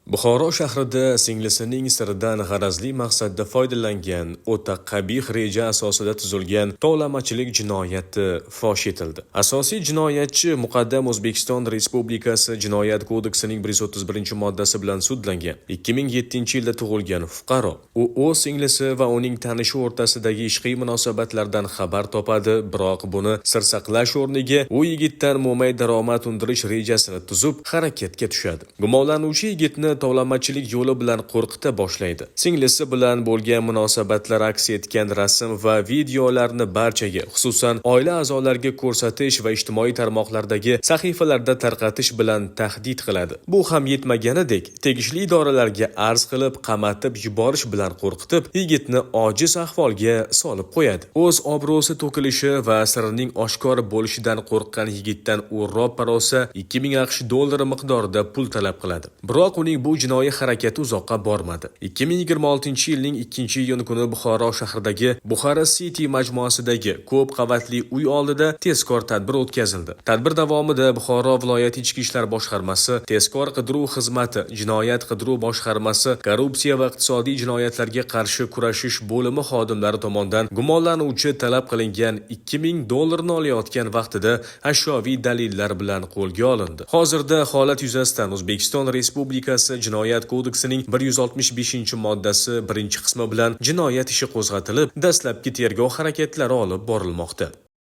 Buxoro shahrida singlisining siridan g'arazli maqsadda foydalangan o'ta qabih reja asosida tuzilgan tovlamachilik jinoyati fosh etildi. Asosiy jinoyatchi Muqaddam O'zbekiston Respublikasi Jinoyat kodeksining 131-moddasi bilan sudlangan. 2007-yilda tug'ilgan fuqaro. U o'z singlisi va uning tanishi o'rtasidagi ishqiy munosabatlardan xabar topadi, biroq buni sir saqlash o'rniga u yigitdan mo'may daromad undirish rejasini tuzib harakatga tushadi. Gumonlanuvchi yigitni tovlamachilik yo'li bilan qo'rqita boshlaydi. Singlisi bilan bo'lgan munosabatlar aks etgan rasm va videolarni barchaga, xususan oila a'zolariga ko'rsatish va ijtimoiy tarmoqlardagi sahifalarda tarqatish bilan tahdid qiladi. Bu ham yetmaganidek, tegishli idoralarga arz qilib, qamatib yuborish bilan qo'rqitib, yigitni ojiz ahvolga solib qo'yadi. O'z obro'si to'kilishi va sirining oshkor bo'lishidan qo'rqqan yigitdan u ro'pa rosa $2000 miqdorida pul talab qiladi. Biroq uning bu jinoiy harakati uzoqqa bormadi. 2026-yilning 2-iyun kuni Buxoro shahridagi Buxara City majmuasidagi ko'p qavatli uy oldida tezkor tadbir o'tkazildi. Tadbir davomida Buxoro viloyat ichki ishlar boshqarmasi, tezkor qidiruv xizmati, jinoyat qidiruv boshqarmasi, korrupsiya va iqtisodiy jinoyatlarga qarshi kurashish bo'limi xodimlari tomonidan gumonlanuvchi talab qilingan $2000 olayotgan vaqtida ashyoviy dalillar bilan qo'lga olindi. Hozirda holat yuzasidan O'zbekiston Respublikasi Jinoyat kodeksining 165-moddasi 1-qismi bilan jinoyat ishi qo'zg'atilib, dastlabki tergov harakatlari olib borilmoqda.